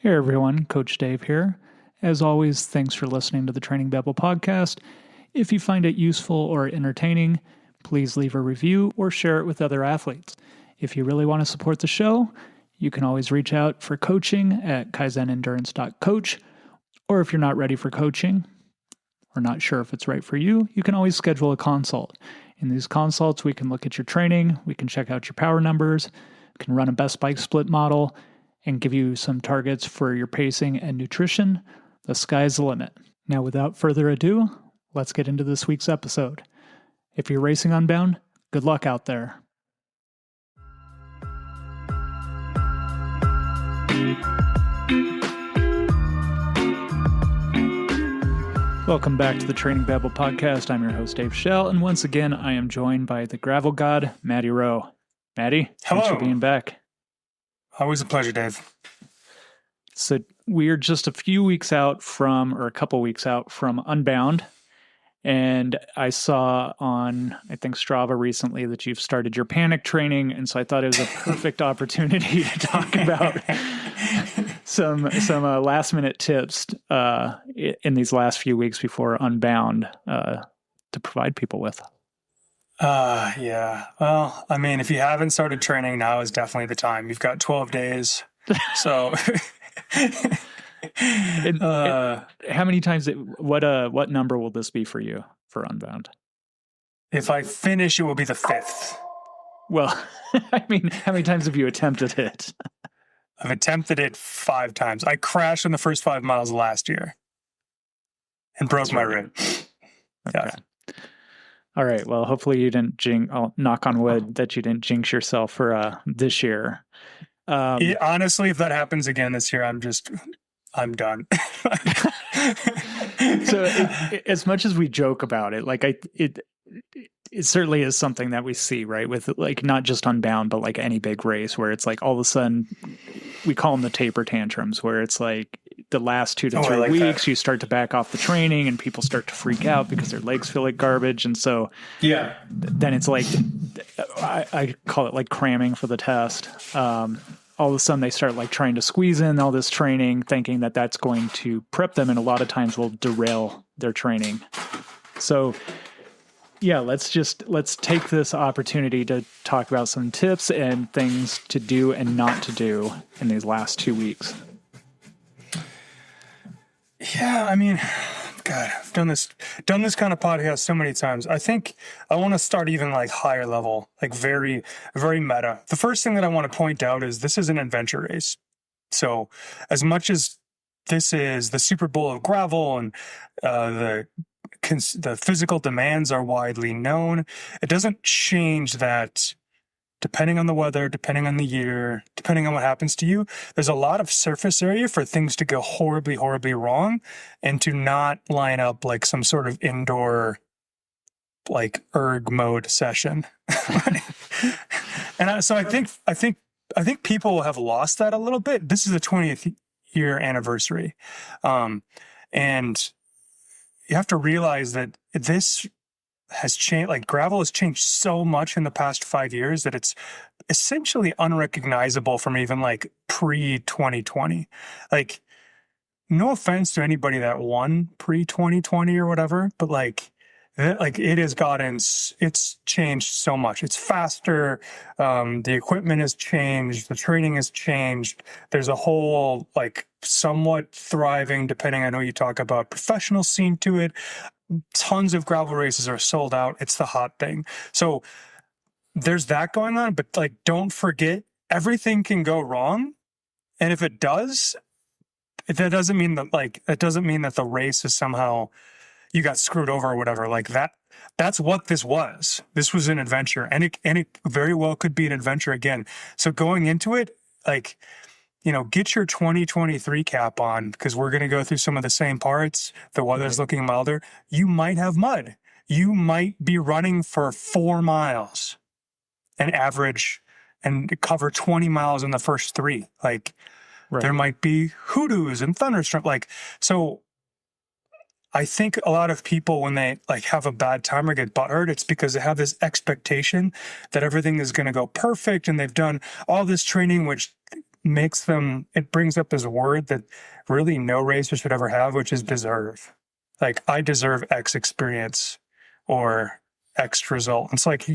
Hey everyone, Coach Dave here. As always, thanks for listening to the Training Babble podcast. If you find it useful or entertaining, please leave a review or share it with other athletes. If you really want to support the show, you can always reach out for coaching at kaizenendurance.coach. Or if you're not ready for coaching or not sure if it's right for you, you can always schedule a consult. In these consults, we can look at your training, we can check out your power numbers, can run a best bike split model, and give you some targets for your pacing and nutrition. The sky's the limit. Now, without further ado, let's get into this week's episode. If you're racing Unbound, good luck out there. Welcome back to the Training Babble podcast. I'm your host, Dave Shell, and once again, I am joined by the gravel god, Matti Rowe. Matti, hello. Thanks for being back. Always a pleasure, Dave. So we're just a couple weeks out from Unbound. And I saw on, I think, Strava recently that you've started your panic training. And so I thought it was a perfect opportunity to talk about some last minute tips in these last few weeks before Unbound to provide people with. Yeah. Well, I mean, if you haven't started training, now is definitely the time. You've got 12 days. So and how many times, what number will this be for you for Unbound? If I finish, it will be the 5th. Well, I mean, how many times have you attempted it? I've attempted it 5 times. I crashed on the first 5 miles last year and broke my rib. Okay. Yeah. All right. Well, hopefully you didn't I'll knock on wood that you didn't jinx yourself for this year. Honestly, if that happens again this year, I'm done. So as much as we joke about it, like it certainly is something that we see, right? With like not just Unbound, but like any big race where it's like all of a sudden we call them the taper tantrums, where it's like the last 2 to 3 weeks, you start to back off the training and people start to freak out because their legs feel like garbage. And so then it's like, I call it like cramming for the test. All of a sudden they start like trying to squeeze in all this training, thinking that that's going to prep them. And a lot of times will derail their training. So yeah, let's take this opportunity to talk about some tips and things to do and not to do in these last 2 weeks. Yeah, I mean, God, I've done this kind of podcast so many times. I think I want to start even like higher level, like very, very meta. The first thing that I want to point out is this is an adventure race. So as much as this is the Super Bowl of gravel and the physical demands are widely known, it doesn't change that depending on the weather, depending on the year, depending on what happens to you, there's a lot of surface area for things to go horribly, horribly wrong and to not line up like some sort of indoor, like erg mode session. And so I think people have lost that a little bit. This is the 20th year anniversary. And you have to realize that this has changed, like gravel has changed so much in the past 5 years that it's essentially unrecognizable from even like pre-2020. Like, no offense to anybody that won pre-2020 or whatever, but like it's changed so much. It's faster. The equipment has changed. The training has changed. There's a whole like somewhat thriving, depending, I know you talk about professional scene to it. Tons of gravel races are sold out. It's the hot thing. So there's that going on, but like, don't forget, everything can go wrong. And if it does, that doesn't mean that the race is somehow you got screwed over or whatever. Like that's what this was. This was an adventure, and it very well could be an adventure again. So going into it, like, you know, get your 2023 cap on, because we're going to go through some of the same parts. The weather's looking milder. You might have mud. You might be running for 4 miles and average and cover 20 miles in the first 3. Like, there might be hoodoos and thunderstorms. Like, so I think a lot of people, when they like have a bad time or get butthurt, it's because they have this expectation that everything is going to go perfect and they've done all this training, which it brings up this word that really no racer should ever have, which is deserve. Like, I deserve X experience or X result. It's like,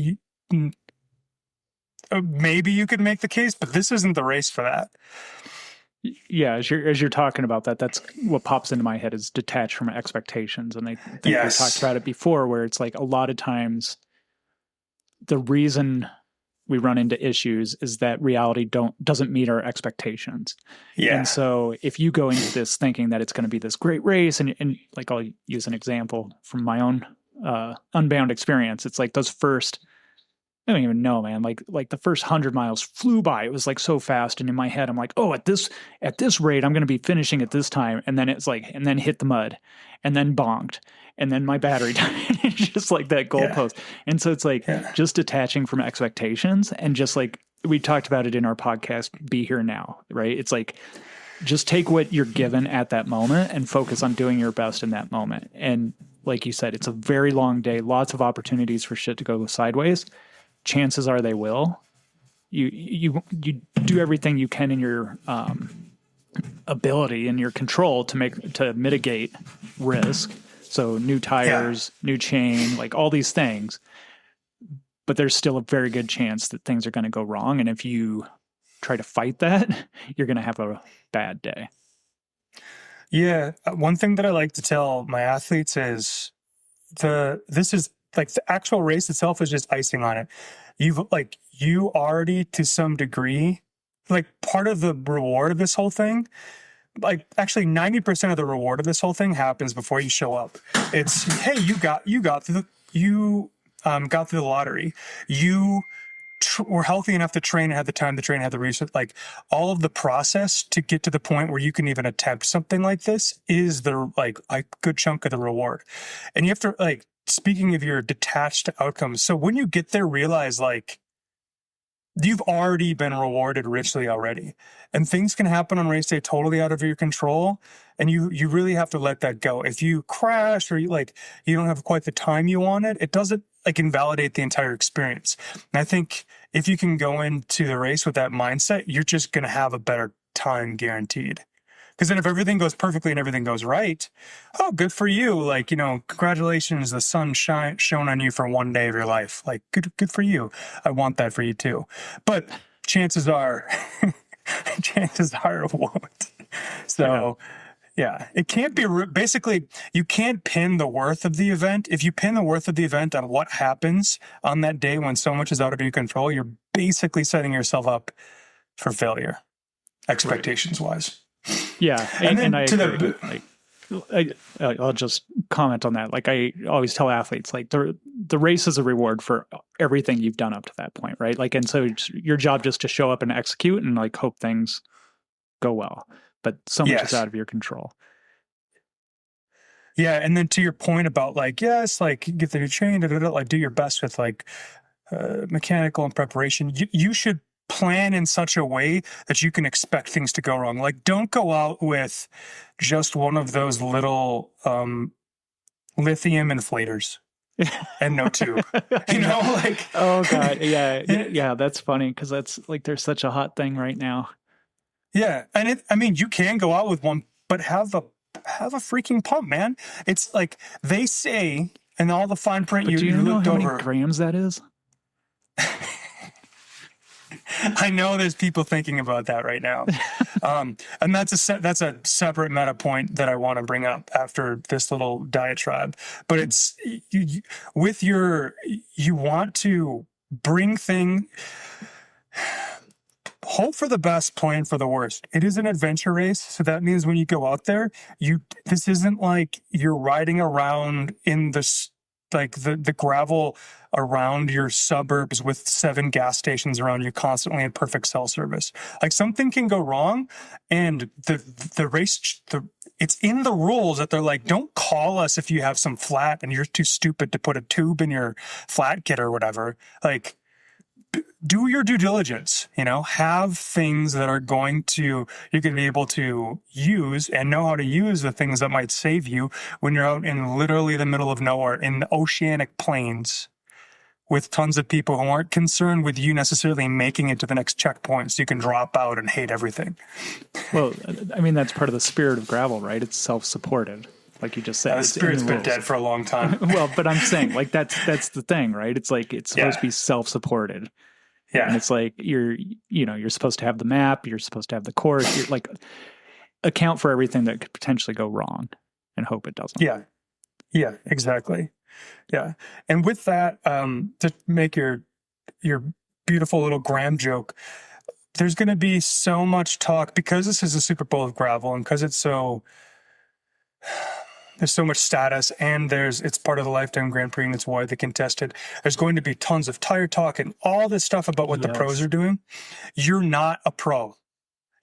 maybe you could make the case, but this isn't the race for that. Yeah, as you're talking about that, that's what pops into my head is detached from expectations. And I think we talked about it before, where it's like a lot of times the reason we run into issues is that reality doesn't meet our expectations. Yeah. And so if you go into this thinking that it's going to be this great race, and like I'll use an example from my own Unbound experience, it's like those first, I don't even know, man. Like the first 100 miles flew by. It was like so fast. And in my head, I'm like, oh, at this rate, I'm going to be finishing at this time. And then it's like, and then hit the mud and then bonked. And then my battery died. It's just like that goalpost. Yeah. And so it's like just detaching from expectations, and just like we talked about it in our podcast, Be Here Now, right? It's like, just take what you're given at that moment and focus on doing your best in that moment. And like you said, it's a very long day, lots of opportunities for shit to go sideways. Chances are they will. You do everything you can in your ability and your control to mitigate risk. So new tires, new chain, like all these things. But there's still a very good chance that things are going to go wrong. And if you try to fight that, you're going to have a bad day. Yeah. One thing that I like to tell my athletes is this is like the actual race itself is just icing on it. You already, to some degree, like part of the reward of this whole thing, like actually 90% of the reward of this whole thing happens before you show up. It's, hey, you got through the lottery. You were healthy enough to train and had the time to train, had the research, like all of the process to get to the point where you can even attempt something like this is the like a good chunk of the reward. And you have to, like, speaking of your detached outcomes, so when you get there, realize like you've already been rewarded richly already, and things can happen on race day totally out of your control, and you really have to let that go. If you crash or you don't have quite the time you wanted, it doesn't like invalidate the entire experience. And I think if you can go into the race with that mindset, you're just going to have a better time guaranteed. Because then if everything goes perfectly and everything goes right, oh, good for you. Like, congratulations, the sun shone on you for one day of your life. Like, good for you. I want that for you too. But chances are it won't. So, yeah, it can't be, basically, you can't pin the worth of the event. If you pin the worth of the event on what happens on that day when so much is out of your control, you're basically setting yourself up for failure, expectations-wise. Yeah, and I agree. I'll just comment on that. Like I always tell athletes, like the race is a reward for everything you've done up to that point, right? Like, and so it's your job just to show up and execute and like hope things go well. But so much is out of your control. Yeah, and then to your point about like, yes, like get the new chain, like do your best with like mechanical and preparation. You should plan in such a way that you can expect things to go wrong. Like, don't go out with just one of those little lithium inflators and no tube. Like, oh god, yeah, that's funny because that's like there's such a hot thing right now. Yeah, and you can go out with one, but have a freaking pump, man. It's like they say, and all the fine print you know how many grams that is? I know there's people thinking about that right now. And that's a separate meta point that I want to bring up after this little diatribe. But it's you want to bring hope for the best, plan for the worst. It is an adventure race. So that means when you go out there, this isn't like you're riding around in the gravel around your suburbs with 7 gas stations around you constantly in perfect cell service. Like something can go wrong, and the race, it's in the rules that they're like, don't call us if you have some flat and you're too stupid to put a tube in your flat kit or whatever. Like, do your due diligence, have things that are you're going to be able to use and know how to use the things that might save you when you're out in literally the middle of nowhere in the oceanic plains with tons of people who aren't concerned with you necessarily making it to the next checkpoint so you can drop out and hate everything. Well, I mean, that's part of the spirit of gravel, right? It's self-supported. Like you just said, The spirit's been dead for a long time. Well, but I'm saying like that's the thing, right? It's like it's supposed to be self-supported. Yeah. And it's like you're supposed to have the map, you're supposed to have the course, you're like account for everything that could potentially go wrong and hope it doesn't. Yeah. Yeah, exactly. Yeah. And with that, to make your beautiful little Graham joke, there's going to be so much talk because this is a Super Bowl of gravel and because there's so much status and it's part of the Lifetime Grand Prix and it's widely contested. There's going to be tons of tire talk and all this stuff about what the pros are doing. You're not a pro.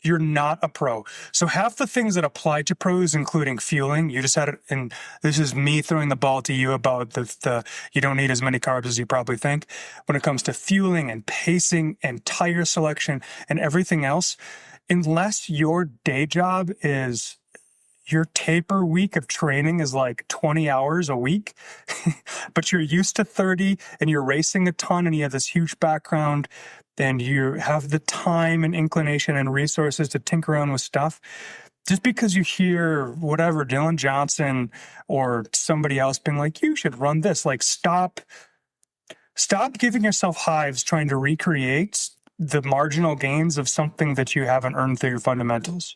You're not a pro. So half the things that apply to pros, including fueling, you just had it, and this is me throwing the ball to you about the you don't need as many carbs as you probably think. When it comes to fueling and pacing and tire selection and everything else, unless your day job is your taper week of training is like 20 hours a week, but you're used to 30 and you're racing a ton and you have this huge background and you have the time and inclination and resources to tinker around with stuff, just because you hear whatever, Dylan Johnson or somebody else being like, you should run this, like stop giving yourself hives trying to recreate the marginal gains of something that you haven't earned through your fundamentals.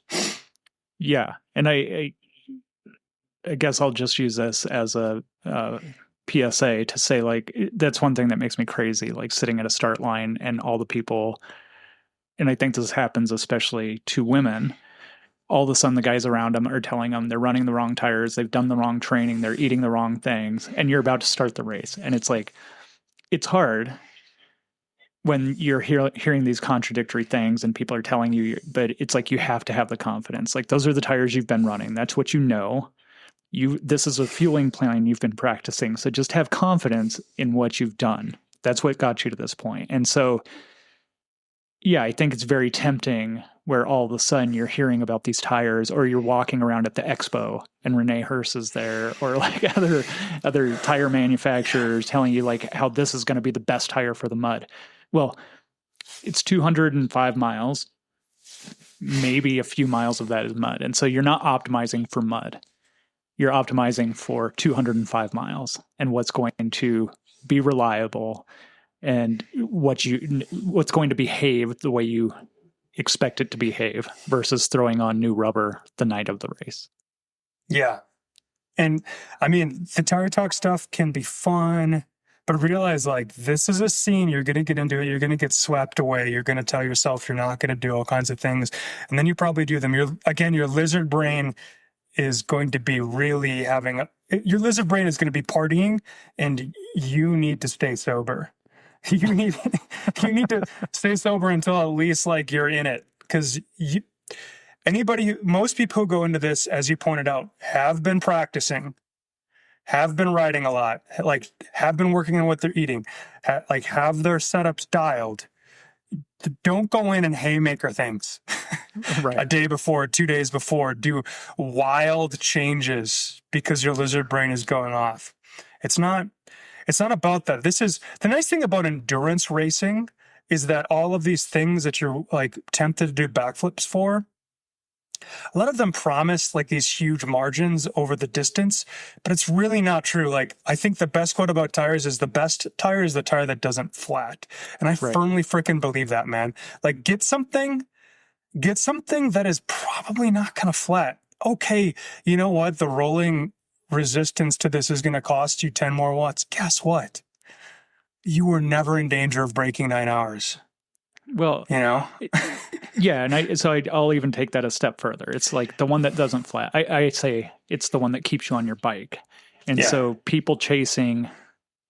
Yeah. And I guess I'll just use this as a PSA to say, like, that's one thing that makes me crazy, like sitting at a start line and all the people, and I think this happens especially to women, all of a sudden the guys around them are telling them they're running the wrong tires, they've done the wrong training, they're eating the wrong things, and you're about to start the race. And it's like, it's hard when you're hearing these contradictory things and people are telling you, but it's like you have to have the confidence. Like, those are the tires you've been running. That's what you know. This is a fueling plan you've been practicing. So just have confidence in what you've done. That's what got you to this point. And so, yeah, I think it's very tempting where all of a sudden you're hearing about these tires, or you're walking around at the expo and Renee Hurst is there, or like other tire manufacturers telling you like how this is going to be the best tire for the mud. Well, it's 205 miles. Maybe a few miles of that is mud. And so you're not optimizing for mud. You're optimizing for 205 miles and what's going to be reliable and what's going to behave the way you expect it to behave versus throwing on new rubber the night of the race. Yeah. And I mean, the tire talk stuff can be fun, but realize like this is a scene, you're going to get into it, you're going to get swept away, you're going to tell yourself you're not going to do all kinds of things, and then you probably do them. Your lizard brain is going to be really your lizard brain is going to be partying, and you need to stay sober. You need to stay sober until at least like you're in it. Because most people who go into this, as you pointed out, have been practicing, have been riding a lot, like have been working on what they're eating, have their setups dialed. Don't go in and haymaker things Right. a day before, 2 days before, do wild changes because your lizard brain is going off. It's not about that. This is the nice thing about endurance racing, is that all of these things that you're like tempted to do backflips for, a lot of them promise like these huge margins over the distance, but it's really not true. Like, I think the best quote about tires is the best tire is the tire that doesn't flat. And I firmly freaking believe that, man. Like, get something that is probably not going to flat. Okay, you know what? The rolling resistance to this is going to cost you 10 more watts. Guess what? You were never in danger of breaking 9 hours. Well, you know? Yeah, and I'll even take that a step further. It's like the one that doesn't flat. I say it's the one that keeps you on your bike. And so people chasing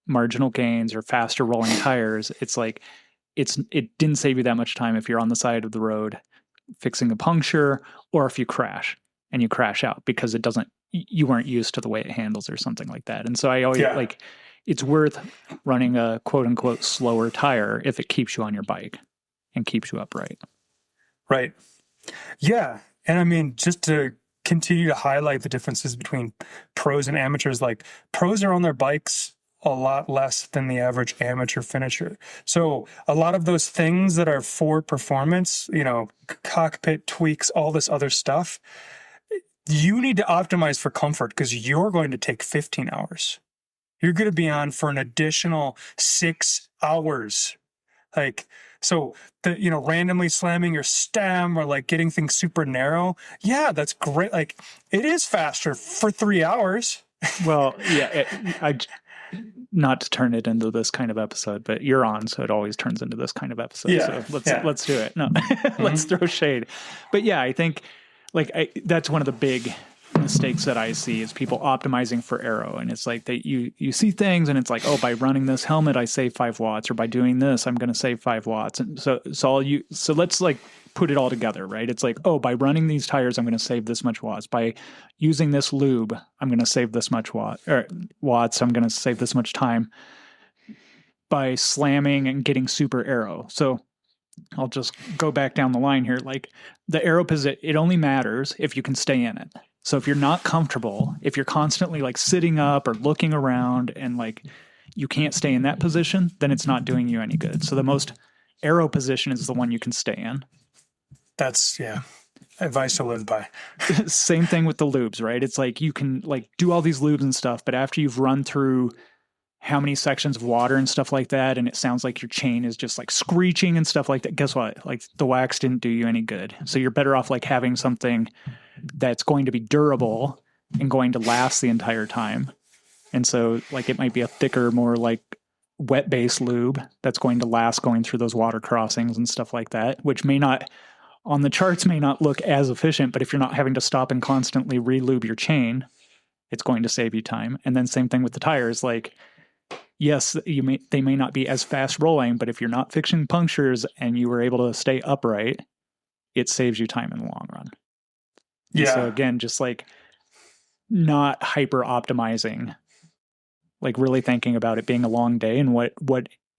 marginal gains or faster rolling tires, it's like it didn't save you that much time if you're on the side of the road fixing a puncture, or if you crash and you crash out because you weren't used to the way it handles or something like that. And so I always like, it's worth running a quote unquote slower tire if it keeps you on your bike and keeps you upright. Right. Yeah. And I mean, just to continue to highlight the differences between pros and amateurs, like pros are on their bikes a lot less than the average amateur finisher. So a lot of those things that are for performance, cockpit tweaks, all this other stuff, you need to optimize for comfort because you're going to take 15 hours. You're going to be on for an additional 6 hours. So randomly slamming your stem or like getting things super narrow. Yeah, that's great. Like it is faster for 3 hours. Well, yeah, not to turn it into this kind of episode, but you're on, so it always turns into this kind of episode. Yeah, so let's do it. No, let's throw shade. But yeah, I think that's one of the big mistakes that I see is people optimizing for aero. And it's like that you see things and it's like, oh, by running this helmet, I save 5 watts, or by doing this, I'm going to save 5 watts. And so let's like put it all together, right? It's like, oh, by running these tires, I'm going to save this much watts. By using this lube, I'm going to save this much watts. I'm going to save this much time by slamming and getting super aero. So I'll just go back down the line here. Like the aero position, it only matters if you can stay in it. So if you're not comfortable, if you're constantly like sitting up or looking around and like you can't stay in that position, then it's not doing you any good. So the most aero position is the one you can stay in. That's advice to live by. Same thing with the lubes, right? It's like you can like do all these lubes and stuff, but after you've run through how many sections of water and stuff like that, and it sounds like your chain is just like screeching and stuff like that, guess what? Like the wax didn't do you any good. So you're better off like having something that's going to be durable and going to last the entire time. And so like it might be a thicker, more like wet base lube that's going to last going through those water crossings and stuff like that, which may not on the charts may not look as efficient, but if you're not having to stop and constantly re-lube your chain, it's going to save you time. And then same thing with the tires. Like, yes, they may not be as fast rolling, but if you're not fixing punctures and you were able to stay upright, it saves you time in the long run. Yeah. So again, just like not hyper optimizing, like really thinking about it being a long day and what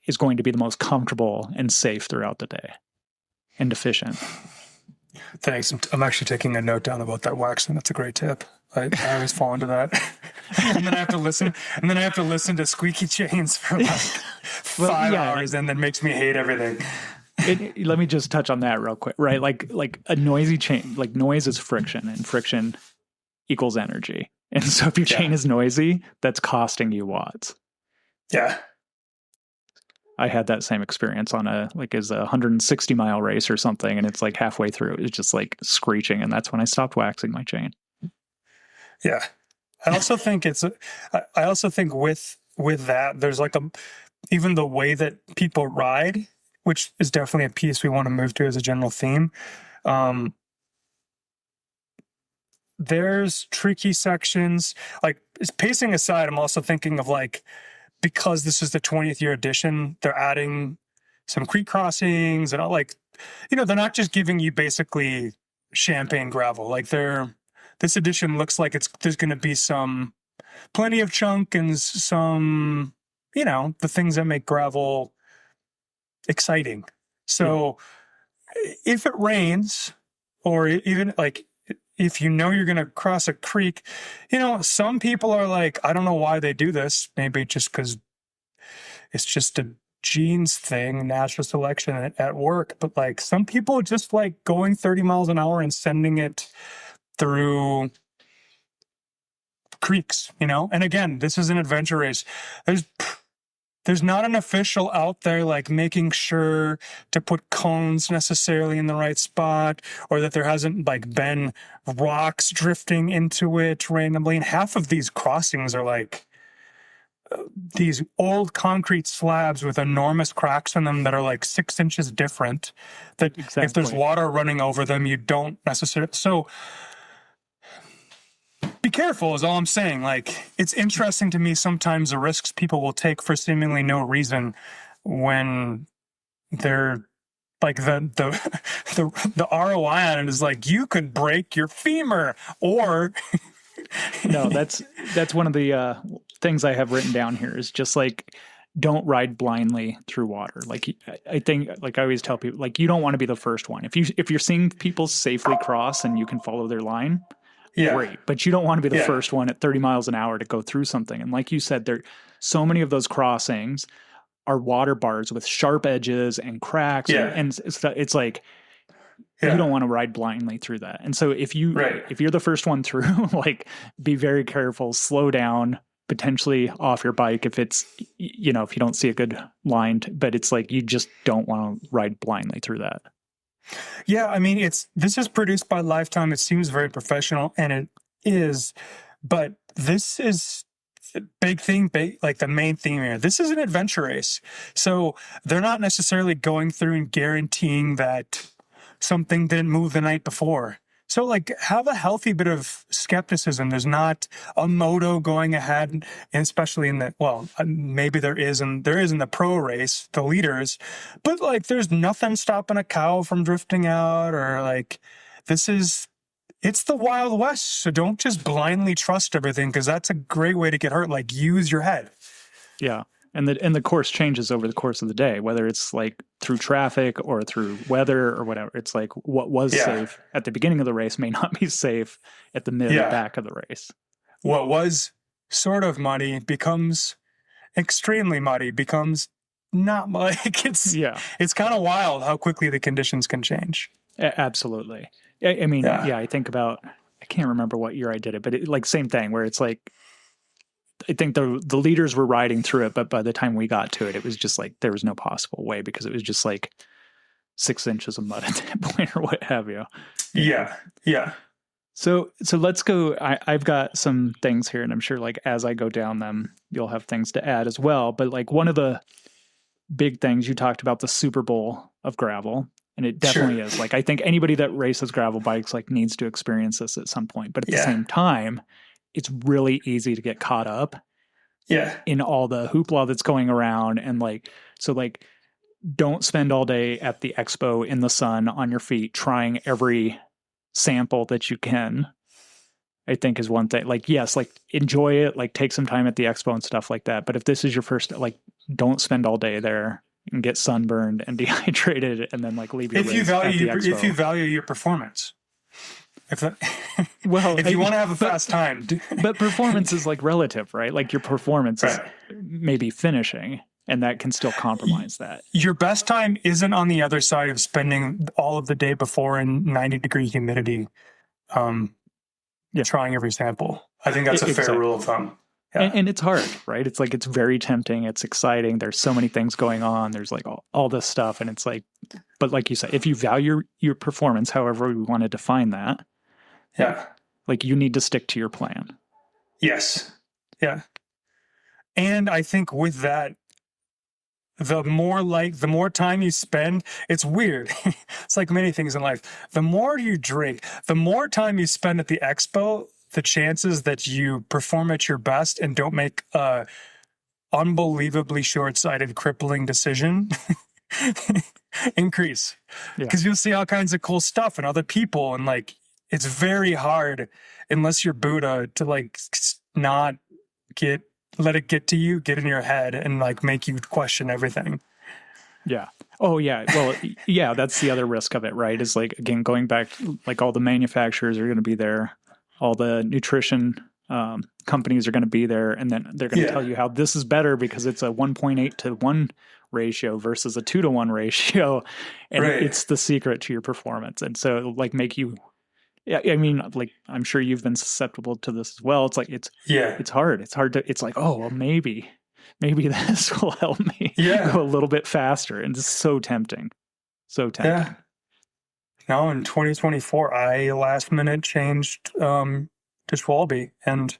is going to be the most comfortable and safe throughout the day and efficient. Thanks. I'm actually taking a note down about that waxing. That's a great tip. I always fall into that. And then I have to listen to squeaky chains for like 5 hours, and then makes me hate everything. Let me just touch on that real quick, right? Like a noisy chain, like noise is friction, and friction equals energy. And so if your chain is noisy, that's costing you watts. Yeah. I had that same experience on a 160-mile race or something, and it's like halfway through, it's just like screeching, and that's when I stopped waxing my chain. Yeah. I also think with that, there's like even the way that people ride, which is definitely a piece we want to move to as a general theme. There's tricky sections, like pacing aside, I'm also thinking of like, because this is the 20th year edition, they're adding some creek crossings and all, like, they're not just giving you basically champagne gravel. Like this edition looks like there's going to be plenty of chunk and some, the things that make gravel exciting. So if it rains, or even like, if you're going to cross a creek, some people are like, I don't know why they do this. Maybe just because it's just a genes thing, natural selection at work. But like some people just like going 30 miles an hour and sending it through creeks, And again, this is an adventure race. There's not an official out there like making sure to put cones necessarily in the right spot, or that there hasn't like been rocks drifting into it randomly. And half of these crossings are like these old concrete slabs with enormous cracks in them that are like 6 inches different, that if there's water running over them, you don't necessarily. So be careful is all I'm saying. Like, it's interesting to me sometimes the risks people will take for seemingly no reason when they're like the ROI on it is like, you could break your femur or no, that's one of the things I have written down here is just like, don't ride blindly through water. Like, I think, like I always tell people, like, you don't want to be the first one. If you're seeing people safely cross and you can follow their line, Yeah. great. But you don't want to be the Yeah. first one at 30 miles an hour to go through something. And like you said, there so many of those crossings are water bars with sharp edges and cracks. Yeah. And it's like, Yeah. you don't want to ride blindly through that. And so if you're the first one through, like, be very careful, slow down, potentially off your bike if it's, you know, if you don't see a good line, but it's like, you just don't want to ride blindly through that. Yeah. I mean, this is produced by Lifetime. It seems very professional, and it is, but this is big thing, like the main theme here. This is an adventure race. So they're not necessarily going through and guaranteeing that something didn't move the night before. So, like, have a healthy bit of skepticism. There's not a moto going ahead, and especially in the, well, maybe there is in the pro race, the leaders, but like, there's nothing stopping a cow from drifting out, or like, it's the Wild West. So don't just blindly trust everything, because that's a great way to get hurt. Like, use your head. Yeah. And the course changes over the course of the day, whether it's like through traffic or through weather or whatever. It's like, what was safe at the beginning of the race may not be safe at the mid or back of the race. What was sort of muddy becomes extremely muddy, becomes not like it's kind of wild how quickly the conditions can change. Absolutely. I mean, I think about, I can't remember what year I did it, but like same thing where it's like, I think the leaders were riding through it, but by the time we got to it, it was just like, there was no possible way, because it was just like 6 inches of mud at that point or what have you. Yeah. Yeah. So let's go. I've got some things here, and I'm sure like as I go down them, you'll have things to add as well. But like one of the big things you talked about, the Super Bowl of gravel, and it definitely is. Like, I think anybody that races gravel bikes like needs to experience this at some point. But at the same time, it's really easy to get caught up in all the hoopla that's going around. And like, so like, don't spend all day at the expo in the sun on your feet trying every sample that you can, I think is one thing. Like, yes, like enjoy it, like take some time at the expo and stuff like that. But if this is your first, like, don't spend all day there and get sunburned and dehydrated and then like leave your if you value your performance. If you want to have a fast time. But performance is like relative, right? Like your performance is maybe finishing, and that can still compromise that. Your best time isn't on the other side of spending all of the day before in 90-degree humidity trying every sample. I think that's a fair rule of thumb. Yeah. And it's hard, right? It's like, it's very tempting. It's exciting. There's so many things going on. There's like all this stuff. And it's like, but like you said, if you value your performance, however we want to define that, like you need to stick to your plan. Yes. Yeah. And I think with that, the more time you spend, it's weird. It's like many things in life. The more you drink, the more time you spend at the expo, the chances that you perform at your best and don't make a unbelievably short-sighted, crippling decision increase. Because you'll see all kinds of cool stuff and other people, and like, it's very hard, unless you're Buddha, to like not let it get to you, get in your head, and like make you question everything. Yeah. Oh yeah. Well, yeah, that's the other risk of it, right? Is like, again, going back, like all the manufacturers are going to be there. All the nutrition companies are going to be there, and then they're going to tell you how this is better because it's a 1.8 to 1 ratio versus a 2 to 1 ratio. And it's the secret to your performance. And so like make you, I mean, like, I'm sure you've been susceptible to this as well. It's like, it's hard. It's hard to, it's like, oh, well, maybe this will help me go a little bit faster. And it's so tempting. So tempting. Yeah. Now in 2024, I last minute changed to Schwalbe, and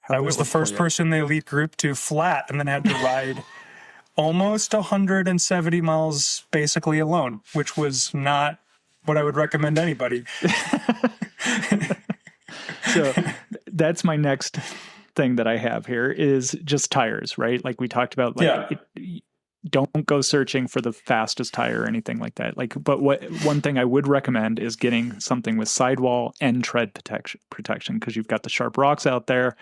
I was the first person in the elite group to flat, and then had to ride almost 170 miles basically alone, which was not what I would recommend anybody. So that's my next thing that I have here is just tires, right? Like we talked about, like don't go searching for the fastest tire or anything like that. Like, but one thing I would recommend is getting something with sidewall and tread protection, because you've got the sharp rocks out there,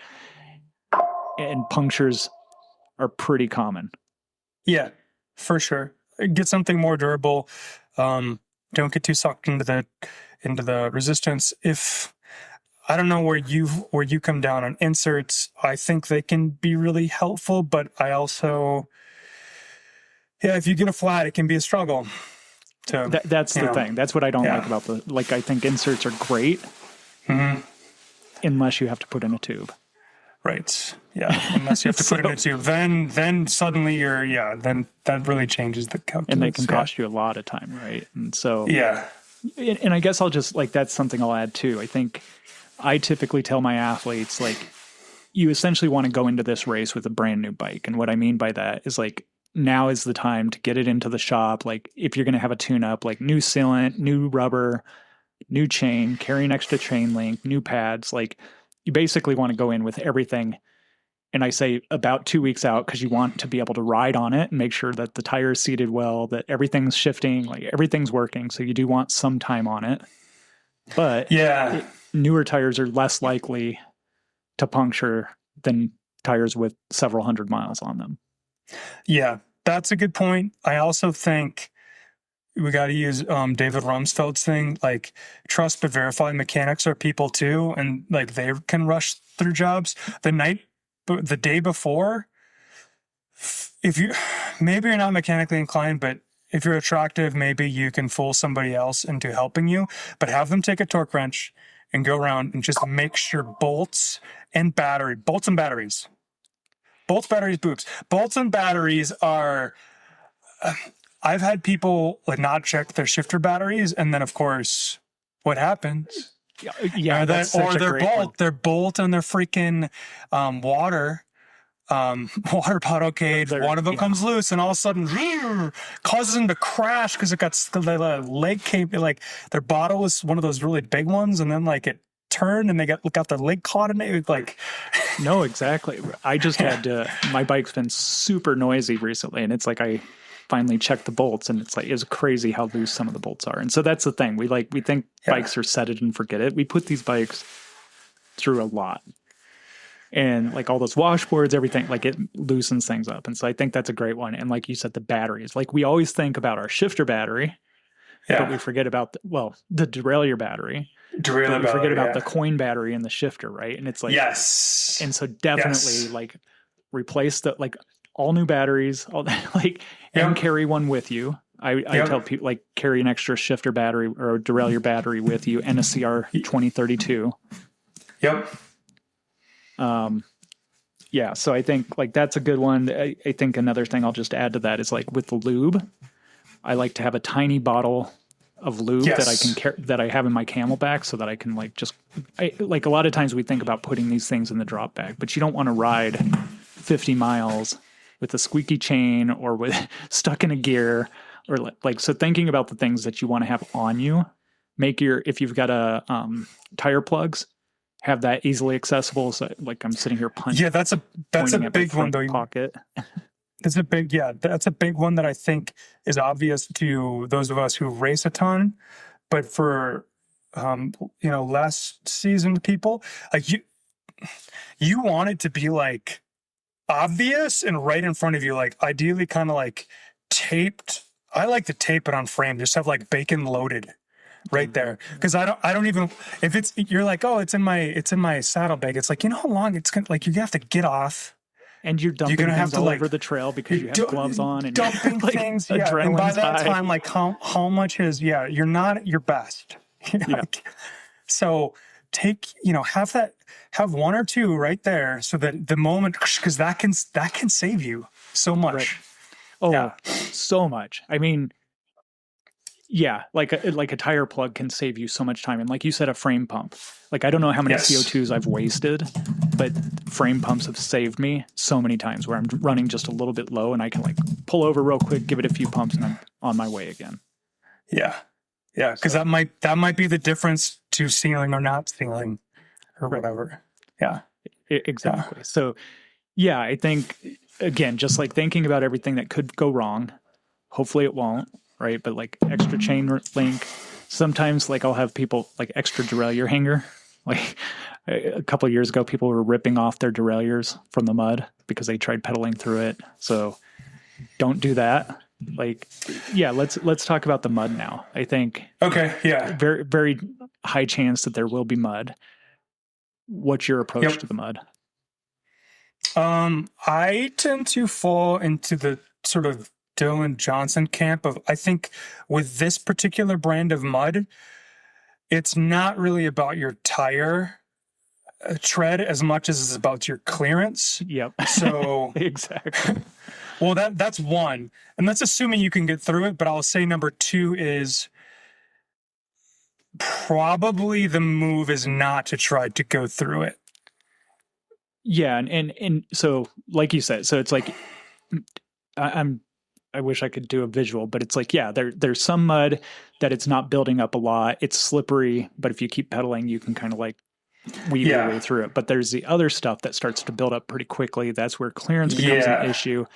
and punctures are pretty common. Yeah, for sure. Get something more durable. Don't get too sucked into the resistance. If I don't know where you come down on inserts. I think they can be really helpful, but I also, yeah, if you get a flat, it can be a struggle. So That's the thing. That's what I don't like about I think inserts are great unless you have to put in a tube. Right. Yeah. Unless you have to put it in a tube, then suddenly then that really changes the calculus. And they can cost you a lot of time, right? And so yeah. And I guess I'll just that's something I'll add too. I think I typically tell my athletes you essentially want to go into this race with a brand new bike. And what I mean by that is now is the time to get it into the shop. If you're going to have a tune up, new sealant, new rubber, new chain, carry an extra chain link, new pads, you basically want to go in with everything. And I say about 2 weeks out, because you want to be able to ride on it and make sure that the tire is seated well, that everything's shifting, everything's working. So you do want some time on it. But newer tires are less likely to puncture than tires with several hundred miles on them. Yeah, that's a good point. I also think we got to use David Rumsfeld's thing, trust but verify. Mechanics are people too, and they can rush through jobs. The day before, if maybe you're not mechanically inclined, but if you're attractive, maybe you can fool somebody else into helping you. But have them take a torque wrench and go around and just make sure bolts and batteries, bolts, batteries, boobs. Bolts and batteries are. I've had people not check their shifter batteries, and then of course, what happens? Yeah, their bolt and their freaking water bottle cage. One of them comes loose, and all of a sudden, causes them to crash because it got the leg cable. Their bottle was one of those really big ones, and then it turned, and they got their leg caught in it. No, exactly. I just had to. My bike's been super noisy recently, and it's I finally checked the bolts, and it's crazy how loose some of the bolts are. And so that's the thing. We think bikes are set it and forget it. We put these bikes through a lot, and all those washboards, everything, it loosens things up. And so I think that's a great one. And like you said, the batteries, we always think about our shifter battery, but we forget about the derailleur battery. We forget about the coin battery and the shifter, right? And it's yes. And so definitely replace all new batteries, and carry one with you. I tell people carry an extra shifter battery or a derailleur battery with you and a CR 2032. Yep. Yeah. So I think that's a good one. I think another thing I'll just add to that is with the lube, I like to have a tiny bottle of lube that I can that I have in my Camelback, so that I can a lot of times we think about putting these things in the drop bag, but you don't want to ride 50 miles with a squeaky chain or with stuck in a gear or so thinking about the things that you want to have on you, if you've got tire plugs, have that easily accessible. So I'm sitting here punching. Yeah, that's a big one though. Pocket. That's a big one that I think is obvious to those of us who race a ton, but for less seasoned people, you want it to be obvious and right in front of you, ideally kind of taped. I like to tape it on frame, just have bacon loaded right there, because I don't even, if it's, you're oh, it's in my saddlebag, it's you know how long it's gonna, you have to get off. And you're dumping things all over the trail because you have gloves on and dumping things. Yeah. And by that time, how much is, you're not at your best. So have one or two right there, so that the moment, because that can save you so much. Right. Oh, so much. I mean, like a tire plug can save you so much time. And like you said, a frame pump. I don't know how many CO2s I've wasted, but frame pumps have saved me so many times where I'm running just a little bit low and I can pull over real quick, give it a few pumps, and I'm on my way again. Yeah. Yeah. Because that might be the difference to sealing or not sealing or whatever. Yeah. Exactly. Yeah. So I think, again, just thinking about everything that could go wrong, hopefully it won't. Right. But extra chain link, sometimes I'll have people extra derailleur hanger. A couple of years ago, people were ripping off their derailleurs from the mud because they tried pedaling through it. So don't do that. Let's talk about the mud now. I think very, very high chance that there will be mud. What's your approach to the mud? I tend to fall into the sort of Dylan Johnson camp of, I think with this particular brand of mud, it's not really about your tire tread as much as it's about your clearance. Yep. So exactly. Well, that's one. And that's assuming you can get through it. But I'll say number two is probably the move is not to try to go through it. Yeah. And so like you said, so it's like, I wish I could do a visual, but it's like, yeah, there's some mud that it's not building up a lot. It's slippery, but if you keep pedaling, you can kind of like weave your way through it. But there's the other stuff that starts to build up pretty quickly. That's where clearance becomes an issue.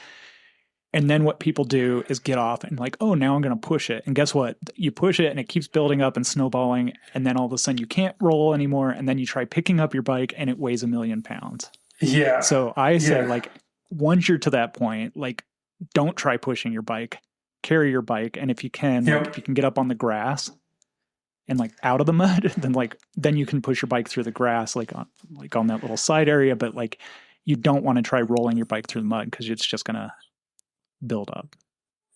And then what people do is get off and like, oh, now I'm going to push it. And guess what? You push it and it keeps building up and snowballing. And then all of a sudden you can't roll anymore. And then you try picking up your bike and it weighs 1,000,000 pounds. Yeah. So I say like, once you're to that point, like, don't try pushing your bike, carry your bike. And if you can, like, if you can get up on the grass and like out of the mud, then you can push your bike through the grass, like on that little side area. But like, you don't want to try rolling your bike through the mud because it's just going to build up.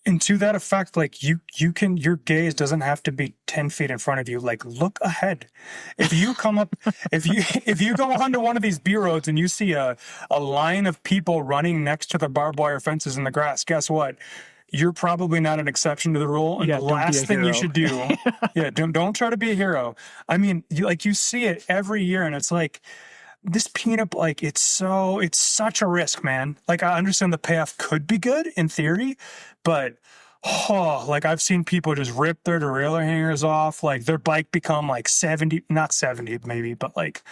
And to that effect, like you can, your gaze doesn't have to be 10 feet in front of you. Like, look ahead. If you come up, if you go onto one of these B roads and you see a line of people running next to the barbed wire fences in the grass, guess what? You're probably not an exception to the rule. And the last thing you should do, don't try to be a hero. I mean, you see it every year, and it's like, this peanut, like, it's such a risk, man. Like, I understand the payoff could be good in theory, but like I've seen people just rip their derailleur hangers off, like their bike become like 70, not 70 maybe, but like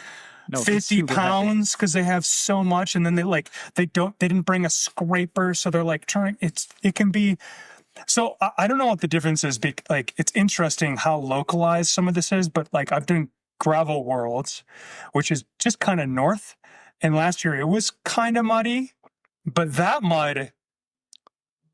50 pounds because they have so much. And then they didn't bring a scraper. So they're like it can be. So I don't know what the difference is. Like, it's interesting how localized some of this is, but like I've done Gravel Worlds, which is just kind of north. And last year it was kind of muddy, but that mud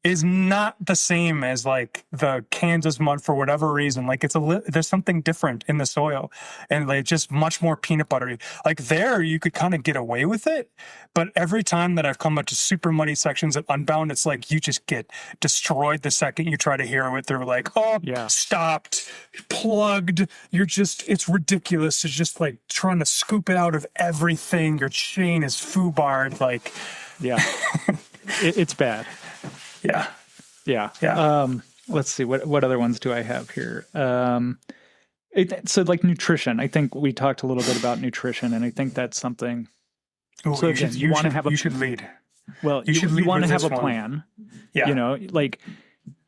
is not the same as like the Kansas mud for whatever reason. Like there's something different in the soil and like just much more peanut buttery. Like there you could kind of get away with it. But every time that I've come up to super muddy sections at Unbound, it's like you just get destroyed the second you try to hero it through. Like, stopped, plugged. It's ridiculous. It's just like trying to scoop it out of everything. Your chain is foobarred. Like, it's bad. Yeah. Let's see. What other ones do I have here? So like nutrition, I think we talked a little bit about nutrition, and I think that's something. So again, you want to have you should lead. Well, you want to have a plan. Yeah. You know, like,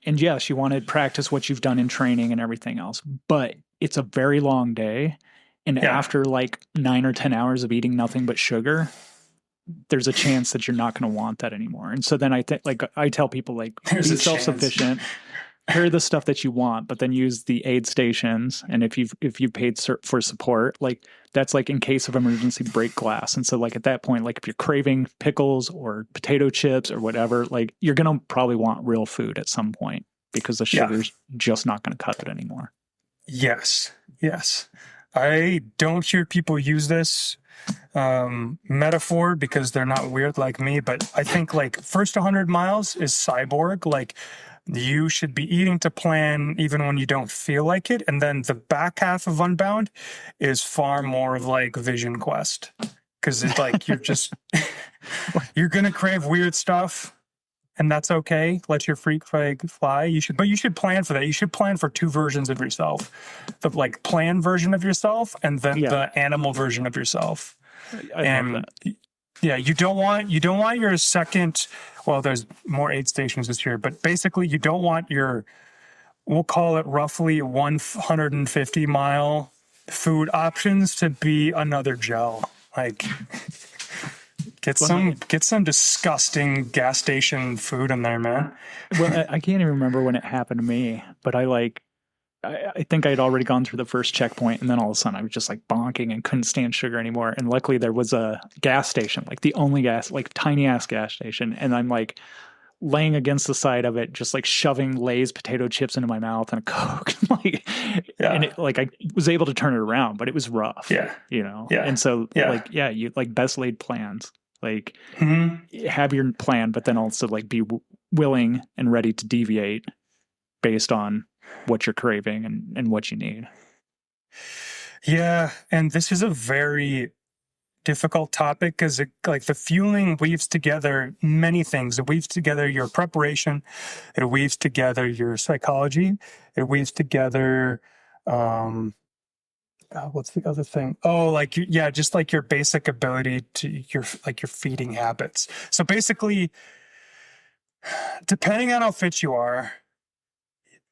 and yes, you want to practice what you've done in training and everything else, but it's a very long day. And after like 9 or 10 hours of eating nothing but sugar, there's a chance that you're not going to want that anymore. And so then I tell people, like, be self-sufficient, carry the stuff that you want, but then use the aid stations. And if you've paid for support, like that's like in case of emergency, break glass. And so like at that point, like if you're craving pickles or potato chips or whatever, like you're going to probably want real food at some point because the sugar's just not going to cut it anymore. Yes. I don't hear people use this metaphor because they're not weird like me, but I think like first 100 miles is cyborg. Like you should be eating to plan even when you don't feel like it. And then the back half of Unbound is far more of like Vision Quest because it's like you're going to crave weird stuff. And that's okay. Let your freak flag fly. You should plan for that. You should plan for 2 versions of yourself: the like plan version of yourself, and then the animal version of yourself. I love that. Yeah, you don't want your second. Well, there's more aid stations this year, but basically, you don't want your. We'll call it roughly 150 mile food options to be another gel. Like. Get some disgusting gas station food in there, man. Well, I can't even remember when it happened to me, but I think I'd already gone through the first checkpoint, and then all of a sudden I was just like bonking and couldn't stand sugar anymore. And luckily there was a gas station, like the only tiny ass gas station. And I'm like, laying against the side of it, just like shoving Lay's potato chips into my mouth and a Coke. And it, like, I was able to turn it around, but it was rough. Yeah. You know? Yeah. And so Yeah. like, yeah, you like best laid plans, like Mm-hmm. have your plan, but then also like be willing and ready to deviate based on what you're craving and what you need. Yeah. And this is a very difficult topic because like the fueling weaves together many things. It weaves together your preparation. It weaves together your psychology. It weaves together, what's the other thing? Oh, like, yeah, just like your basic ability to your feeding habits. So basically, depending on how fit you are,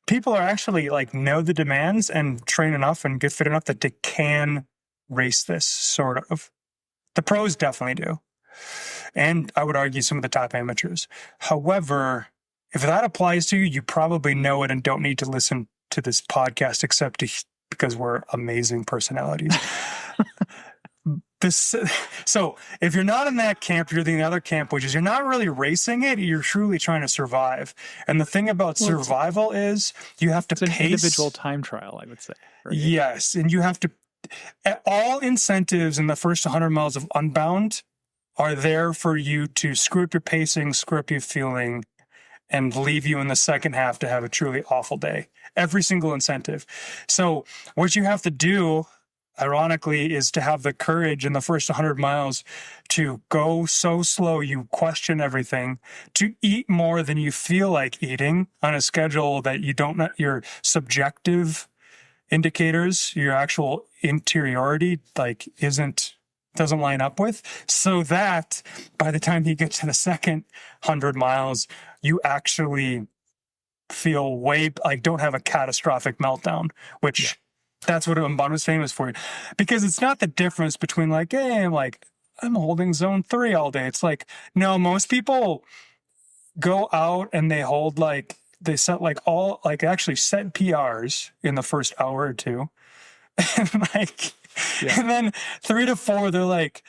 people are actually like know the demands and train enough and get fit enough that they can race this sort of. The pros definitely do. And I would argue some of the top amateurs. However, if that applies to you, you probably know it and don't need to listen to this podcast except because we're amazing personalities. So if you're not in that camp, you're in the other camp, which is you're not really racing it, you're truly trying to survive. And the thing about survival is you have to pace. It's an individual time trial, I would say. Right? Yes. And you have to, all incentives in the first 100 miles of Unbound are there for you to screw up your pacing, screw up your fueling, and leave you in the second half to have a truly awful day. Every single incentive. So what you have to do, ironically, is to have the courage in the first 100 miles to go so slow you question everything, to eat more than you feel like eating on a schedule that you don't know, your subjective indicators, your actual interiority, like doesn't line up with, so that by the time you get to the second 100 miles, you actually feel don't have a catastrophic meltdown, which that's what Unbound was famous for. Because it's not the difference between like, hey, I'm holding zone 3 all day. It's like, no, most people go out and they hold they set actually set PRs in the first hour or two. And then 3 to 4, they're like,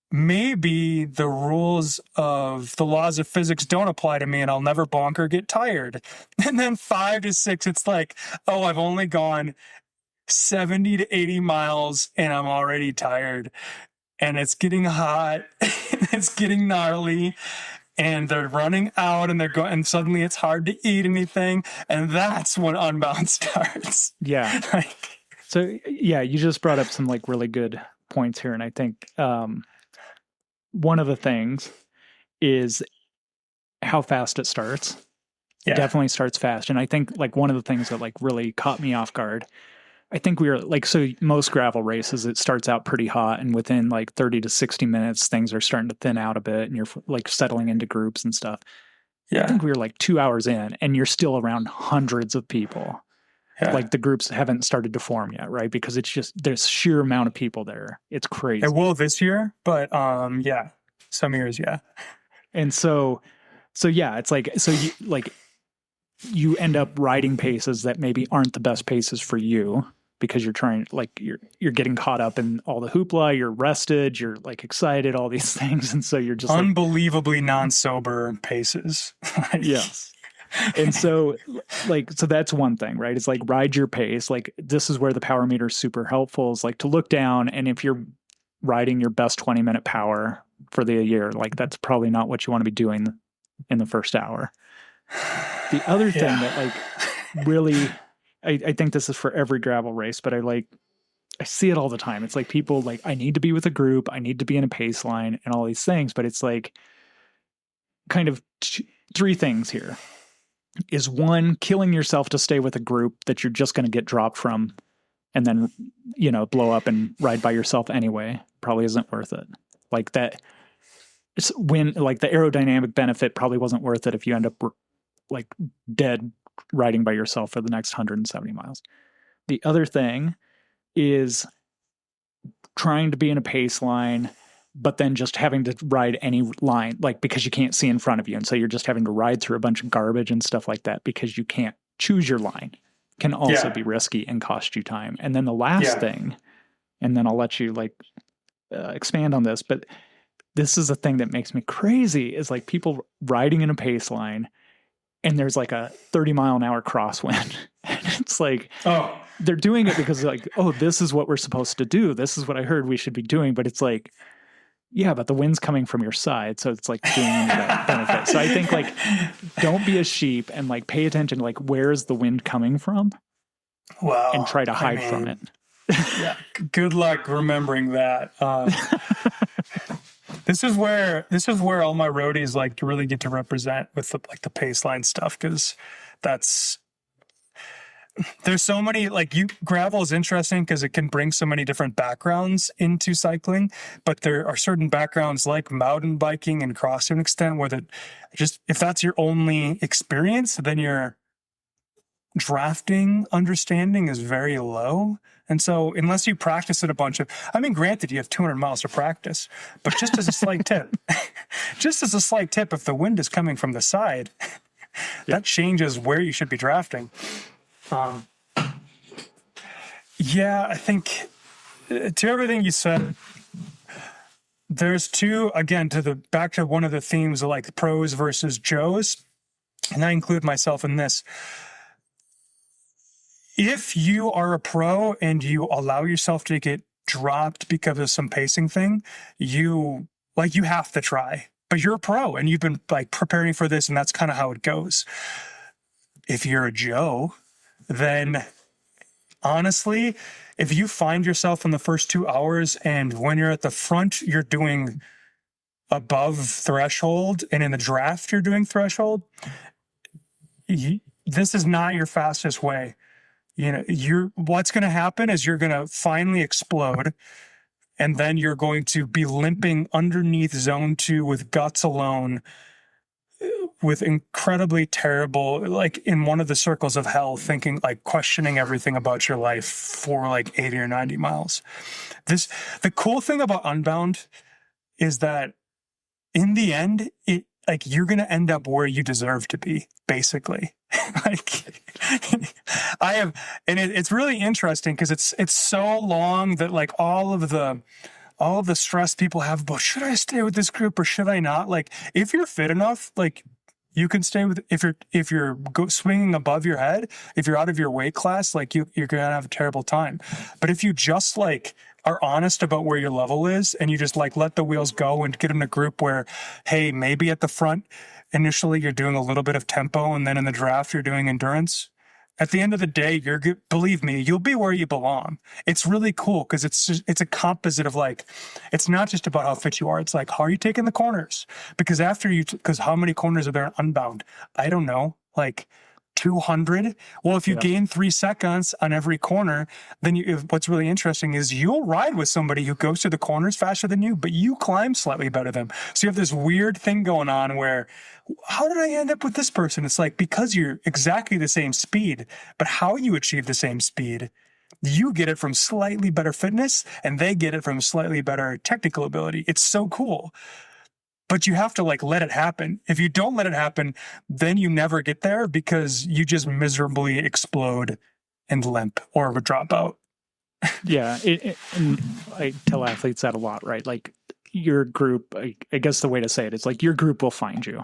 maybe the rules of the laws of physics don't apply to me and I'll never bonk or get tired. And then 5 to 6, it's like, oh, I've only gone 70 to 80 miles and I'm already tired. And it's getting hot. It's getting gnarly. And they're running out and and suddenly it's hard to eat anything. And that's when Unbound starts. Yeah. So yeah, you just brought up some like really good points here. And I think one of the things is how fast it starts. Yeah. It definitely starts fast. And I think like one of the things that like really caught me off guard, I think we were like, so most gravel races, it starts out pretty hot and within like 30 to 60 minutes, things are starting to thin out a bit and you're like settling into groups and stuff. Yeah. I think we were like 2 hours in and you're still around hundreds of people. Yeah. Like the groups haven't started to form yet, right? Because it's just, there's sheer amount of people there. It's crazy. It will this year, but yeah, some years, yeah. And so yeah, it's like, so you end up riding paces that maybe aren't the best paces for you because you're trying, like you're getting caught up in all the hoopla, you're rested, you're like excited, all these things. And so you're just unbelievably non-sober paces. Yes. And so so that's one thing, right? It's like ride your pace. Like this is where the power meter is super helpful, is like to look down. And if you're riding your best 20-minute power for the year, like that's probably not what you want to be doing in the first hour. The other thing that like really, I think this is for every gravel race, but I see it all the time. It's like people like, I need to be with a group, I need to be in a pace line and all these things, but it's like kind of 3 things here. Is 1, killing yourself to stay with a group that you're just going to get dropped from and then, blow up and ride by yourself anyway, probably isn't worth it. Like that, when like the aerodynamic benefit probably wasn't worth it if you end up like dead riding by yourself for the next 170 miles. The other thing is trying to be in a pace line, but then just having to ride any line, like because you can't see in front of you. And so you're just having to ride through a bunch of garbage and stuff like that because you can't choose your line, can also be risky and cost you time. And then the last thing, and then I'll let you expand on this, but this is a thing that makes me crazy is like people riding in a pace line and there's like a 30-mile-an-hour crosswind. And it's like, Oh, they're doing it because like, oh, this is what we're supposed to do. This is what I heard we should be doing. But it's like, yeah, but the wind's coming from your side. So it's like doing that benefit. So I think like, don't be a sheep and like pay attention, like where's the wind coming from? wow. And try to hide from it. Yeah. Good luck remembering that. This is where all my roadies like to really get to represent with the pace line stuff. Cause there's so many, gravel is interesting because it can bring so many different backgrounds into cycling, but there are certain backgrounds like mountain biking and cross to an extent where if that's your only experience, then your drafting understanding is very low. And so unless you practice it granted you have 200 miles to practice, but just as a slight tip, if the wind is coming from the side, that changes where you should be drafting. Yeah, I think to everything you said, there's back to one of the themes of like pros versus Joes, and I include myself in this. If you are a pro and you allow yourself to get dropped because of some pacing thing, you have to try, but you're a pro and you've been like preparing for this, and that's kind of how it goes. If you're a Joe, then honestly, if you find yourself in the first 2 hours and when you're at the front, you're doing above threshold and in the draft, you're doing threshold, this is not your fastest way. What's going to happen is you're going to finally explode, and then you're going to be limping underneath zone 2 with guts alone, with incredibly terrible, like in one of the circles of hell, thinking, like questioning everything about your life for like 80 or 90 miles. The cool thing about Unbound is that in the end, you're going to end up where you deserve to be, basically. It's really interesting because it's so long that like all of the stress people have about, should I stay with this group or should I not? Like, if you're fit enough, like you can stay with, if you're swinging above your head, if you're out of your weight class, like you're going to have a terrible time. But if you just like are honest about where your level is and you just like let the wheels go and get in a group where, hey, maybe at the front, initially you're doing a little bit of tempo and then in the draft you're doing endurance. At the end of the day, believe me, you'll be where you belong. It's really cool because it's a composite of like, it's not just about how fit you are. It's like, how are you taking the corners? Because because how many corners are there in Unbound? I don't know, like 200. Well, if you gain 3 seconds on every corner, then what's really interesting is you'll ride with somebody who goes to the corners faster than you, but you climb slightly better than them. So you have this weird thing going on where, how did I end up with this person? It's like, because you're exactly the same speed, but how you achieve the same speed, you get it from slightly better fitness and they get it from slightly better technical ability. It's so cool. But you have to like let it happen. If you don't let it happen, then you never get there because you just miserably explode and limp or drop out. Yeah. And I tell athletes that a lot, right? Like your group, I guess the way to say it is like your group will find you.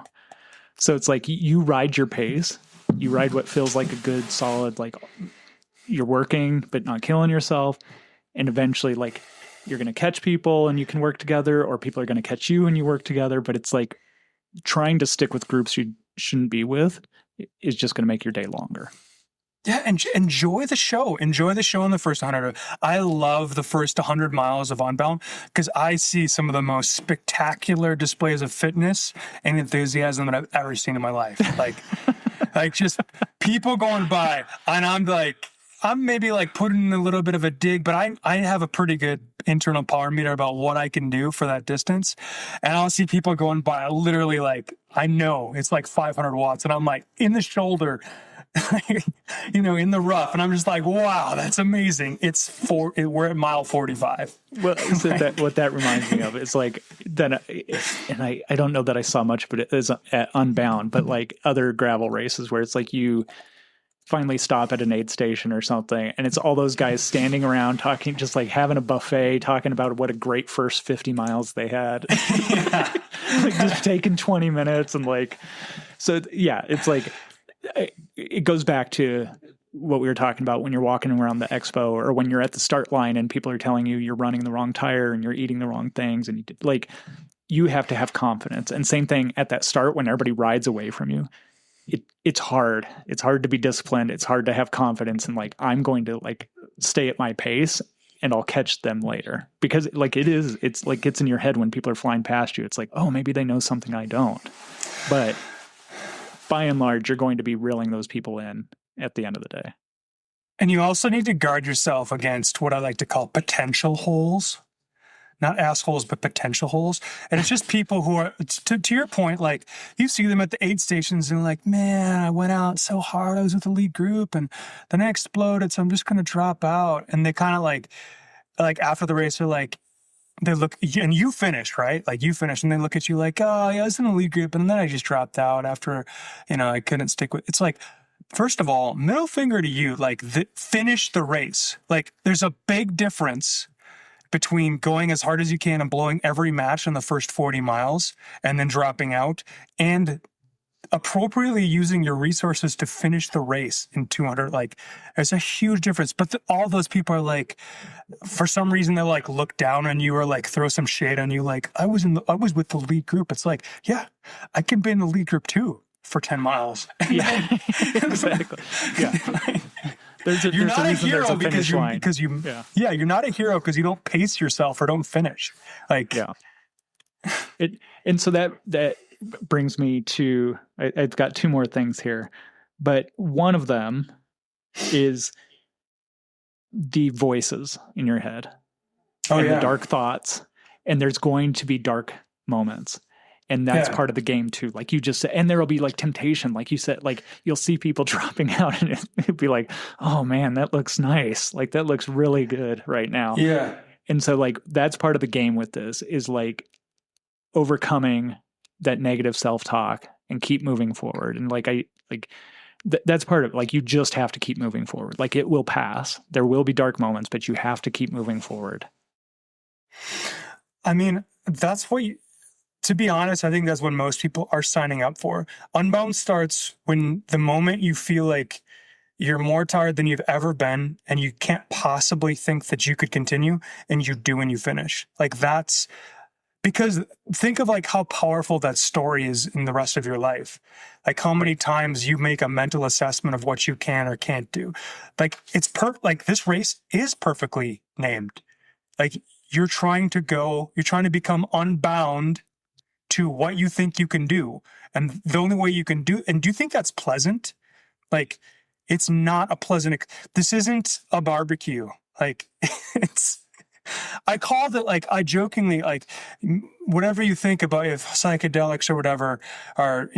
So it's like you ride your pace, you ride what feels like a good, solid, like you're working, but not killing yourself. And eventually like you're going to catch people and you can work together, or people are going to catch you and you work together. But it's like trying to stick with groups you shouldn't be with is just going to make your day longer. Yeah, and enjoy the show. Enjoy the show in the first 100. I love the first 100 miles of Unbound because I see some of the most spectacular displays of fitness and enthusiasm that I've ever seen in my life. Like just people going by, and I'm maybe like putting in a little bit of a dig, but I have a pretty good internal power meter about what I can do for that distance. And I'll see people going by literally like, I know it's like 500 watts and I'm like in the shoulder, in the rough. And I'm just like, wow, that's amazing. We're at mile 45. Well, so what that reminds me of is like, then, and I don't know that I saw much, but it is at Unbound, but like other gravel races where it's like finally stop at an aid station or something, and it's all those guys standing around talking, just like having a buffet, talking about what a great first 50 miles they had. Like just taking 20 minutes and like, so yeah, it's like, it goes back to what we were talking about when you're walking around the expo, or when you're at the start line and people are telling you you're running the wrong tire and you're eating the wrong things, and you have to have confidence. And same thing at that start when everybody rides away from you. It's hard. It's hard to be disciplined. It's hard to have confidence, and like, I'm going to like stay at my pace and I'll catch them later, because like it's like gets in your head when people are flying past you. It's like, oh, maybe they know something I don't. But by and large, you're going to be reeling those people in at the end of the day. And you also need to guard yourself against what I like to call potential holes. Not assholes, but potential holes. And it's just people who are, to your point, like you see them at the aid stations and like, man, I went out so hard. I was with the lead group and then I exploded. So I'm just going to drop out. And they kind of like after the race, they're like, they look, and you finish, right? Like you finish and they look at you like, oh yeah, I was in the lead group. And then I just dropped out after, I couldn't stick with, it's like, first of all, middle finger to you, like finish the race. Like there's a big difference between going as hard as you can and blowing every match in the first 40 miles and then dropping out, and appropriately using your resources to finish the race in 200. Like there's a huge difference. But all those people are like, for some reason they like look down on you or like throw some shade on you. Like I was with the lead group. It's like, yeah, I can be in the lead group too for 10 miles. Yeah, exactly. Yeah. You're not a hero because you you're not a hero because you don't pace yourself or don't finish. Like, yeah. And so that brings me to, I've got two more things here, but one of them is the voices in your head. The dark thoughts, and there's going to be dark moments. And that's part of the game too. Like you just said, and there'll be like temptation. Like you said, like you'll see people dropping out and it'll be like, oh man, that looks nice. Like that looks really good right now. Yeah. And so like, that's part of the game with this, is like overcoming that negative self-talk and keep moving forward. And like, that's part of it. Like you just have to keep moving forward. Like it will pass. There will be dark moments, but you have to keep moving forward. I mean, that's what to be honest, I think that's what most people are signing up for. Unbound starts when the moment you feel like you're more tired than you've ever been and you can't possibly think that you could continue, and you do and you finish. Like that's because think of like how powerful that story is in the rest of your life. Like how many times you make a mental assessment of what you can or can't do. Like it's like this race is perfectly named. Like you're trying to become unbound to what you think you can do. And the only way you can do, and do you think that's pleasant? Like, it's not a pleasant, this isn't a barbecue. Like, I called it, like, I jokingly, like, whatever you think about if psychedelics or whatever are,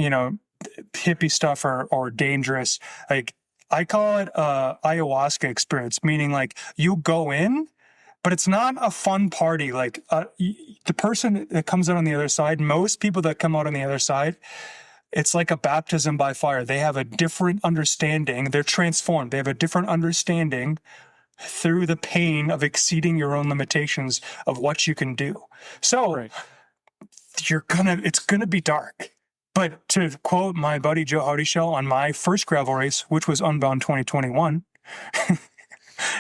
hippie stuff or dangerous, like, I call it ayahuasca experience, meaning like you go in, but it's not a fun party. Like the person that comes out on the other side, most people that come out on the other side, it's like a baptism by fire. They have a different understanding. They're transformed. They have a different understanding through the pain of exceeding your own limitations of what you can do. So it's gonna be dark. But to quote my buddy Joe Howdyshell on my first gravel race, which was Unbound 2021,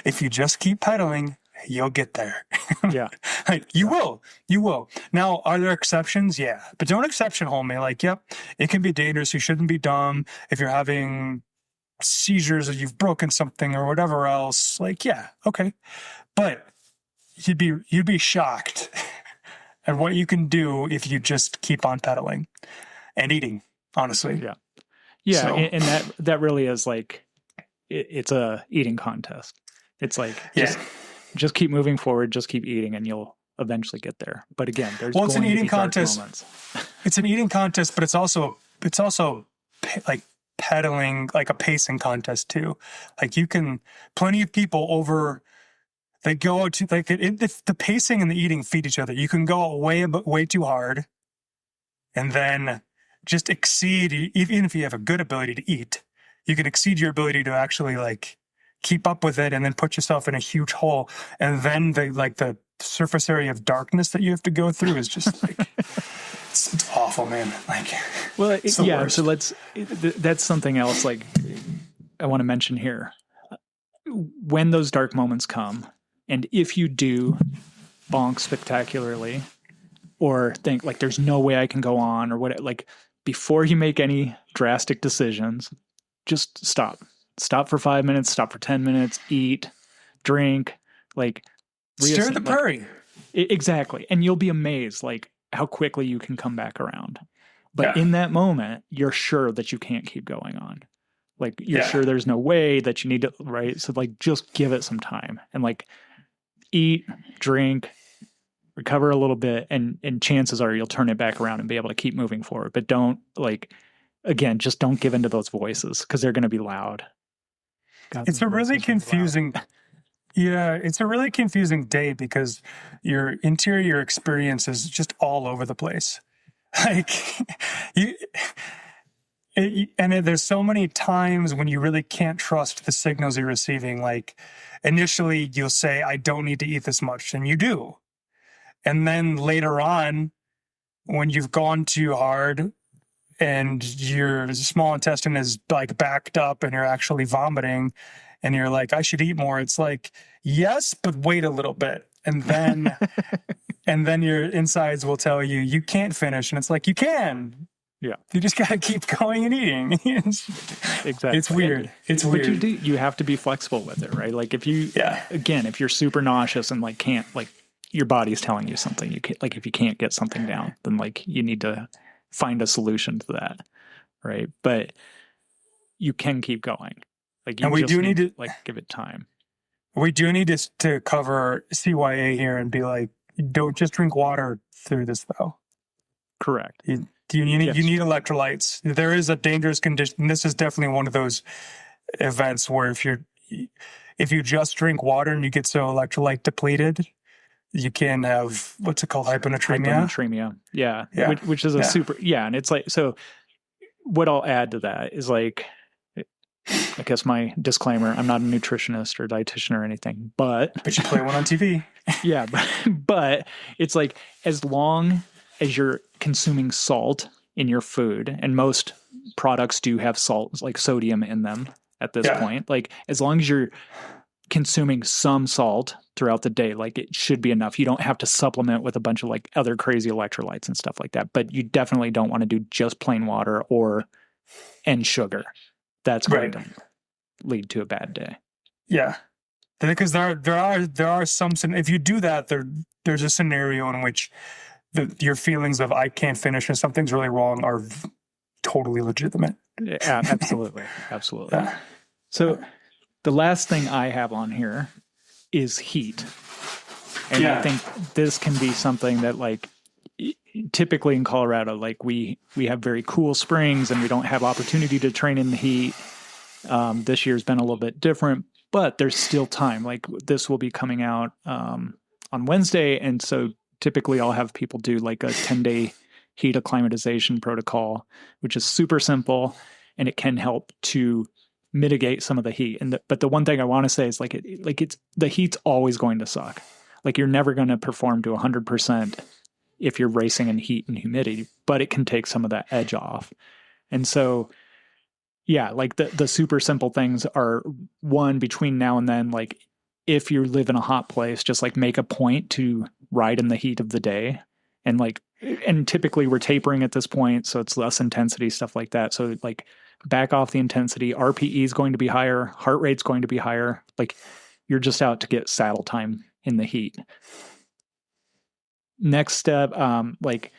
if you just keep pedaling, you'll get there. Yeah. Like, you will. Now, are there exceptions? Yeah. But don't exception hold me. Like, yep, it can be dangerous. You shouldn't be dumb. If you're having seizures or you've broken something or whatever else, like, yeah, okay. But you'd be shocked at what you can do if you just keep on pedaling and eating, honestly. Yeah. Yeah. So, and that really is like, it's a eating contest. It's like, just keep moving forward, just keep eating, and you'll eventually get there. But again, it's an eating contest. It's an eating contest, but it's also like pedaling, like a pacing contest too. Like plenty of people they go to like the pacing and the eating feed each other. You can go way too hard, and then just exceed, even if you have a good ability to eat, you can exceed your ability to actually like keep up with it and then put yourself in a huge hole. And then the surface area of darkness that you have to go through is just like, it's awful, man. Like, well, yeah. worst. So that's something else. Like I want to mention here, when those dark moments come, and if you do bonk spectacularly, or think like there's no way I can go on, or what, like before you make any drastic decisions, just stop. Stop for 5 minutes, stop for 10 minutes, eat, drink, like stir the prairie. Exactly. And you'll be amazed like how quickly you can come back around. But in that moment, you're sure that you can't keep going on. Like you're sure there's no way that you need to, right? So like just give it some time and like eat, drink, recover a little bit, and chances are you'll turn it back around and be able to keep moving forward. But don't again, just don't give in to those voices because they're going to be loud. It's a really confusing, it's a really confusing day because your interior experience is just all over the place. Like there's so many times when you really can't trust the signals you're receiving. Like initially you'll say, I don't need to eat this much, and you do. And then later on, when you've gone too hard and your small intestine is like backed up and you're actually vomiting and you're like, I should eat more. It's like, yes, but wait a little bit. And then, and then your insides will tell you, you can't finish. And it's like, you can. Yeah. You just got to keep going and eating. Exactly. It's weird. It's weird. But you have to be flexible with it, right? Like if you, again, if you're super nauseous and like can't, like your body's telling you something, you can't, like if you can't get something down, then like you need to find a solution to that, right? But you can keep going. Like you, and we do need to like give it time. We do need to cover CYA here and be like, don't just drink water through this though. Correct. You need electrolytes. There is a dangerous condition. This is definitely one of those events where if you just drink water and you get so electrolyte depleted, you can have, what's it called? Hyponatremia. Hyponatremia. Yeah. Which is a super, and it's like, so what I'll add to that is like, I guess my disclaimer, I'm not a nutritionist or dietitian or anything, but you play one on TV. Yeah. But it's like, as long as you're consuming salt in your food, and most products do have salt, like sodium in them at this point, like as long as you're consuming some salt throughout the day, like it should be enough. You don't have to supplement with a bunch of like other crazy electrolytes and stuff like that, but you definitely don't want to do just plain water and sugar. That's going to lead to a bad day. Yeah. Because there are some, if you do that, there's a scenario in which your feelings of I can't finish and something's really wrong are totally legitimate. Yeah, absolutely. Absolutely. Yeah. So the last thing I have on here is heat. And I think this can be something that like typically in Colorado, like we have very cool springs and we don't have opportunity to train in the heat. This year's been a little bit different, but there's still time. Like this will be coming out on Wednesday. And so typically I'll have people do like a 10-day heat acclimatization protocol, which is super simple and it can help to mitigate some of the heat. But the one thing I want to say is it's the heat's always going to suck. Like you're never going to perform to 100% if you're racing in heat and humidity, but it can take some of that edge off. And so, like the super simple things are, one, between now and then, like if you live in a hot place, just like make a point to ride in the heat of the day. And typically we're tapering at this point, so it's less intensity, stuff like that. So like back off the intensity, RPE is going to be higher, heart rate's going to be higher. Like you're just out to get saddle time in the heat. Next step, like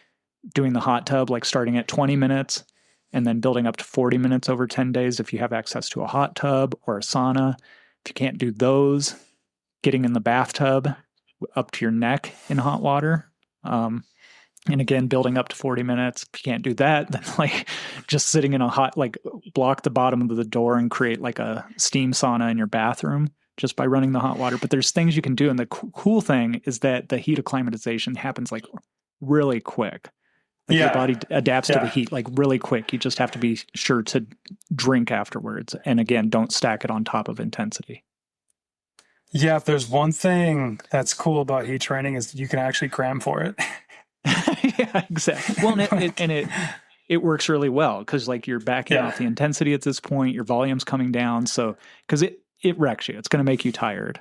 doing the hot tub, like starting at 20 minutes and then building up to 40 minutes over 10 days if you have access to a hot tub or a sauna. If you can't do those, getting in the bathtub up to your neck in hot water. And again, building up to 40 minutes. If you can't do that, then like just sitting in a hot, like block the bottom of the door and create like a steam sauna in your bathroom just by running the hot water. But there's things you can do. And the cool thing is that the heat acclimatization happens like really quick. Like your Yeah. body adapts to the Yeah. heat like really quick. You just have to be sure to drink afterwards. And again, don't stack it on top of intensity. Yeah, if there's one thing that's cool about heat training is you can actually cram for it. Yeah, exactly. Well, it works really well because like you're backing Yeah. off the intensity at this point, your volume's coming down. So because it wrecks you, it's going to make you tired,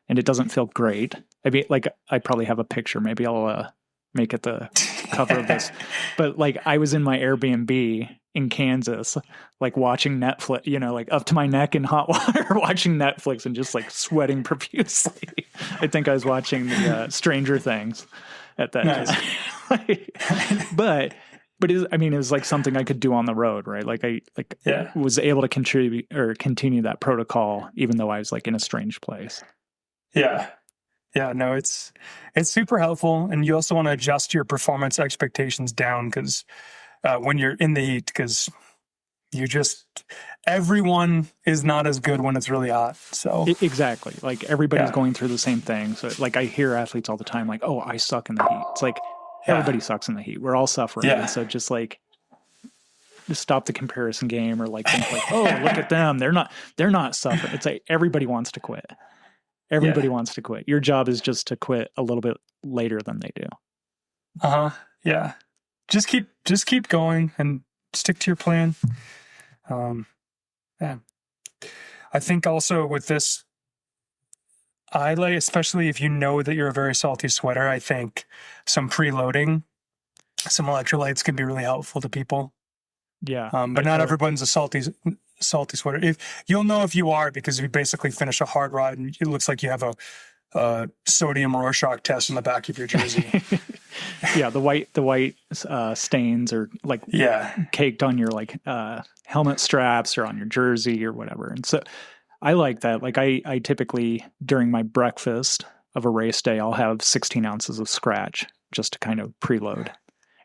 and it doesn't feel great. I mean, like I probably have a picture. Maybe I'll make it the cover of this. But like I was in my Airbnb in Kansas, like watching Netflix, like up to my neck in hot water, watching Netflix and just like sweating profusely. I think I was watching the Stranger Things at that time. but it was like something I could do on the road, right? Like I was able to contribute or continue that protocol even though I was like in a strange place. Yeah. Yeah, no, it's super helpful. And you also want to adjust your performance expectations down because when you're in the heat, because everyone is not as good when it's really hot. So exactly. Like everybody's going through the same thing. So like I hear athletes all the time, like, oh, I suck in the heat. It's like everybody sucks in the heat. We're all suffering. Yeah. And so just stop the comparison game or like think like, oh, look at them. They're not suffering. It's like everybody wants to quit. Everybody wants to quit. Your job is just to quit a little bit later than they do. Yeah. Just keep going and stick to your plan. Yeah. I think also with this, especially if you know that you're a very salty sweater, I think some preloading, some electrolytes can be really helpful to people. Yeah. But not everyone's a salty sweater. If you'll know if you are because you basically finish a hard ride and it looks like you have a sodium Rorschach test in the back of your jersey. Yeah, the white stains are like caked on your like helmet straps or on your jersey or whatever. And so I like that. Like I typically during my breakfast of a race day, I'll have 16 ounces of scratch just to kind of preload.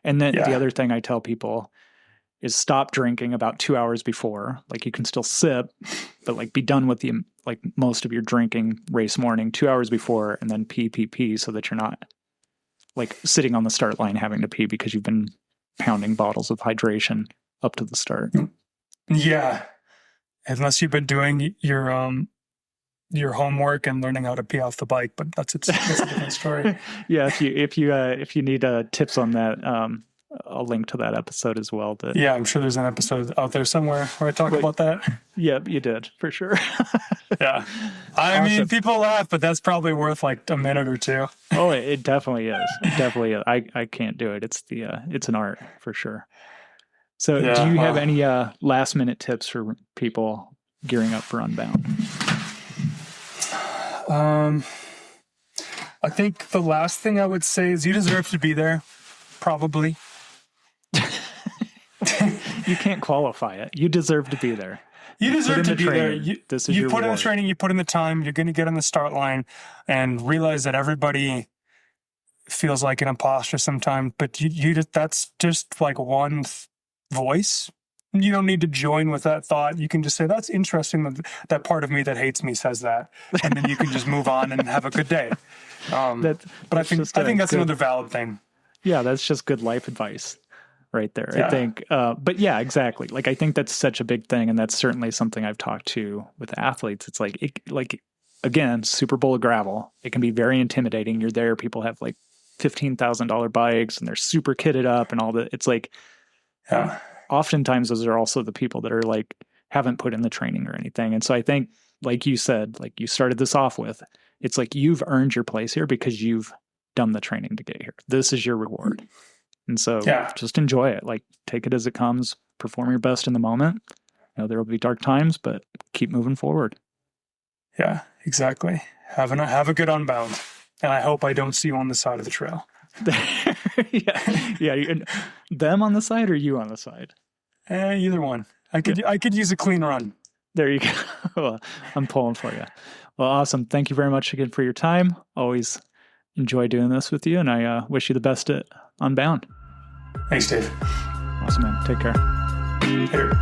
And then the other thing I tell people is stop drinking about 2 hours before. Like you can still sip, but like be done with like most of your drinking race morning 2 hours before, and then pee so that you're not like sitting on the start line having to pee because you've been pounding bottles of hydration up to the start. Yeah. Unless you've been doing your homework and learning how to pee off the bike, but that's a different story. Yeah. If you need tips on that, I'll link to that episode as well. Yeah, I'm sure there's an episode out there somewhere where I talk about that. Yeah, you did for sure. Yeah. I mean, people laugh, but that's probably worth like a minute or two. Oh, it definitely is. It definitely is. I can't do it. It's it's an art for sure. So do you have any last minute tips for people gearing up for Unbound? I think the last thing I would say is you deserve to be there, probably. You can't qualify it. You deserve to be there. You deserve to be there. You put in the training, you put in the time, you're going to get on the start line and realize that everybody feels like an imposter sometimes, but that's just like one voice. You don't need to join with that thought. You can just say, that's interesting that part of me that hates me says that. And then you can just move on and have a good day. But I think that's another valid thing. Yeah, that's just good life advice right there. Yeah. I think, but yeah, exactly. Like, I think that's such a big thing. And that's certainly something I've talked to with athletes. It's like, again, Super Bowl of gravel. It can be very intimidating. You're there. People have like $15,000 bikes and they're super kitted up and all that. It's like, oftentimes those are also the people that are like, haven't put in the training or anything. And so I think, like you said, like you started this off with, it's like you've earned your place here because you've done the training to get here. This is your reward. And so just enjoy it. Like take it as it comes, perform your best in the moment. There will be dark times, but keep moving forward. Yeah, exactly. Have a good Unbound. And I hope I don't see you on the side of the trail. Yeah. Them on the side or you on the side? Either one. I could use a clean run. There you go. Well, I'm pulling for you. Well, awesome. Thank you very much again for your time. Always enjoy doing this with you, and I wish you the best at Unbound. Thanks, Dave. Awesome, man. Take care. Later.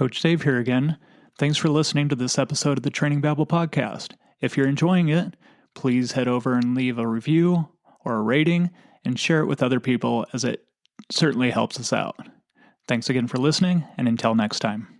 Coach Dave here again. Thanks for listening to this episode of the Training Babble podcast. If you're enjoying it, please head over and leave a review or a rating and share it with other people, as it certainly helps us out. Thanks again for listening, and until next time.